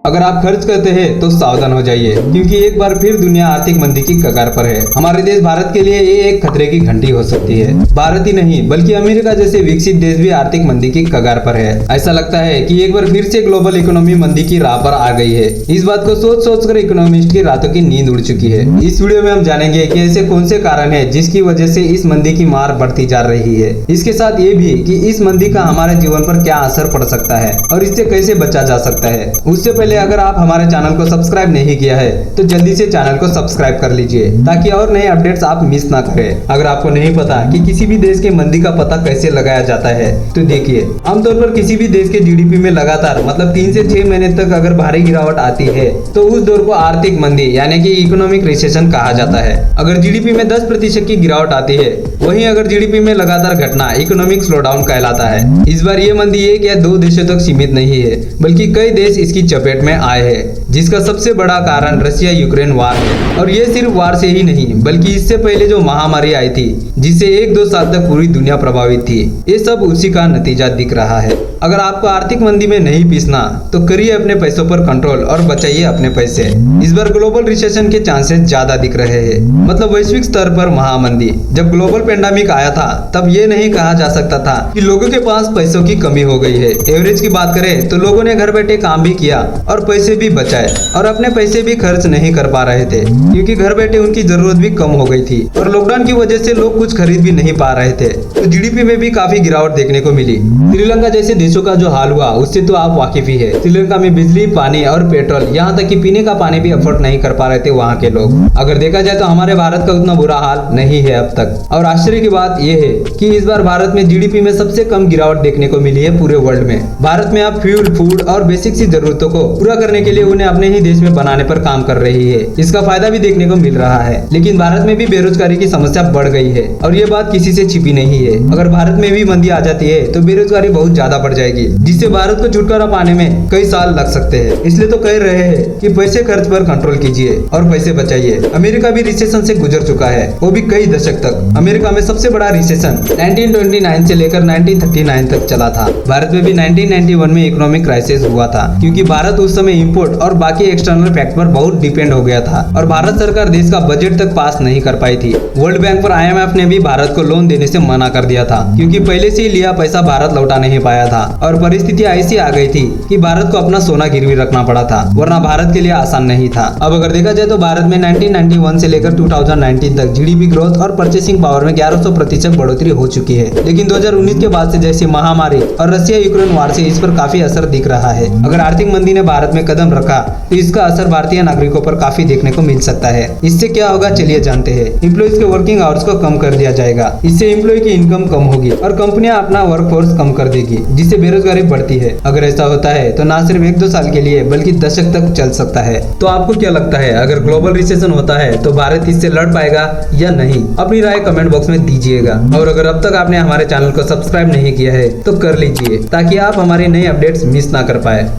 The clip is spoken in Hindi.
अगर आप खर्च करते हैं तो सावधान हो जाइए, क्योंकि एक बार फिर दुनिया आर्थिक मंदी की कगार पर है। हमारे देश भारत के लिए ये एक खतरे की घंटी हो सकती है। भारत ही नहीं बल्कि अमेरिका जैसे विकसित देश भी आर्थिक मंदी की कगार पर है। ऐसा लगता है कि एक बार फिर से ग्लोबल इकोनॉमी मंदी की राह पर आ गई है। इस बात को सोच कर इकोनॉमिस्ट की रातों की नींद उड़ चुकी है। इस वीडियो में हम जानेंगे कि ऐसे कौन से कारण है जिसकी वजह से इस मंदी की मार बढ़ती जा रही है। इसके साथ ये भी कि इस मंदी का हमारे जीवन पर क्या असर पड़ सकता है और इससे कैसे बचा जा सकता है। उससे पहले अगर आप हमारे चैनल को सब्सक्राइब नहीं किया है तो जल्दी से चैनल को सब्सक्राइब कर लीजिए, ताकि और नए अपडेट्स आप मिस ना करें। अगर आपको नहीं पता कि किसी भी देश के मंदी का पता कैसे लगाया जाता है तो देखिए, आमतौर पर किसी भी देश के जीडीपी में लगातार मतलब 3 से 6 महीने तक अगर भारी गिरावट आती है तो उस दौर को आर्थिक मंदी यानी कि इकोनॉमिक रिसेशन कहा जाता है। अगर जीडीपी में 10% की गिरावट आती है, वहीं अगर जीडीपी में लगातार घटना इकोनॉमिक स्लोडाउन कहलाता है। इस बार ये मंदी एक या 2 देशों तक सीमित नहीं है, बल्कि कई देश इसकी चपेट में आए हैं, जिसका सबसे बड़ा कारण रशिया यूक्रेन वार है। और ये सिर्फ वार से ही नहीं बल्कि इससे पहले जो महामारी आई थी जिससे 1-2 साल तक पूरी दुनिया प्रभावित थी, ये सब उसी का नतीजा दिख रहा है। अगर आपको आर्थिक मंदी में नहीं पिसना तो करिए अपने पैसों पर कंट्रोल और बचाइए अपने पैसे। इस बार ग्लोबल रिसेशन के चांसेस ज्यादा दिख रहे हैं, मतलब वैश्विक स्तर पर महामंदी। जब ग्लोबल पेंडेमिक आया था तब ये नहीं कहा जा सकता था कि लोगों के पास पैसों की कमी हो गई है। एवरेज की बात करें तो लोगों ने घर बैठे काम भी किया और पैसे भी बचाए और अपने पैसे भी खर्च नहीं कर पा रहे थे, क्योंकि घर बैठे उनकी जरूरत भी कम हो गई थी और लॉकडाउन की वजह से लोग कुछ खरीद भी नहीं पा रहे थे। तो जीडीपी में भी काफी गिरावट देखने को मिली। श्रीलंका जैसे देशों का जो हाल हुआ उससे तो आप वाकिफ ही है। श्रीलंका में बिजली, पानी और पेट्रोल, यहाँ तक कि पीने का पानी भी अफोर्ड नहीं कर पा रहे थे वहाँ के लोग। अगर देखा जाए तो हमारे भारत का उतना बुरा हाल नहीं है अब तक। और आश्चर्य की बात यह है कि इस बार भारत में जीडीपी में सबसे कम गिरावट देखने को मिली है पूरे वर्ल्ड में। भारत में आप फ्यूल, फूड और बेसिक सी जरूरतों को पूरा करने के लिए उन्हें अपने ही देश में बनाने पर काम कर रही है। इसका फायदा भी देखने को मिल रहा है। लेकिन भारत में भी बेरोजगारी की समस्या बढ़ गई है और ये बात किसी से छिपी नहीं है। अगर भारत में भी मंदी आ जाती है तो बेरोजगारी बहुत ज्यादा बढ़ जाएगी, जिससे भारत को छुटकारा पाने में कई साल लग सकते हैं। इसलिए तो कह रहे हैं कि पैसे खर्च पर कंट्रोल कीजिए और पैसे बचाइए। अमेरिका भी रिसेशन से गुजर चुका है, वो भी कई दशक तक। अमेरिका में सबसे बड़ा रिसेशन 1929 से लेकर 1939 तक चला था। भारत में भी 1991 में इकोनॉमिक क्राइसिस हुआ था, क्योंकि भारत उस समय इंपोर्ट और बाकी एक्सटर्नल फैक्टर पर बहुत डिपेंड हो गया था और भारत सरकार देश का बजट तक पास नहीं कर पाई थी। वर्ल्ड बैंक और IMF ने भी भारत को लोन देने से मना कर दिया था, क्योंकि पहले से ही लिया पैसा भारत लौटा नहीं पाया था और परिस्थितियां ऐसी आ गई थी कि भारत को अपना सोना गिरवी रखना पड़ा था, वरना भारत के लिए आसान नहीं था। अब अगर देखा जाए तो भारत में 1991 से लेकर 2019 तक जीडीपी ग्रोथ और परचेसिंग पावर में 1100% बढ़ोतरी हो चुकी है। लेकिन 2019 के बाद से जैसे महामारी और रशिया यूक्रेन वार से इस पर काफी असर दिख रहा है। अगर आर्थिक मंदी ने भारत में कदम रखा तो इसका असर भारतीय नागरिकों पर काफी देखने को मिल सकता है। इससे क्या होगा चलिए जानते हैं। एम्प्लॉइज के वर्किंग आवर्स को कम कर दिया जाएगा, इससे एम्प्लॉय की इनकम कम होगी और कंपनियां अपना वर्कफोर्स कम कर देगी, जिससे बेरोजगारी बढ़ती है। अगर ऐसा होता है तो ना सिर्फ 1-2 साल के लिए बल्कि दशक तक चल सकता है। तो आपको क्या लगता है, अगर ग्लोबल रिसेशन होता है तो भारत इससे लड़ पाएगा या नहीं? अपनी राय कमेंट बॉक्स में दीजिएगा। और अगर अब तक आपने हमारे चैनल को सब्सक्राइब नहीं किया है तो कर लीजिए, ताकि आप हमारे नए अपडेट्स मिस ना कर पाए।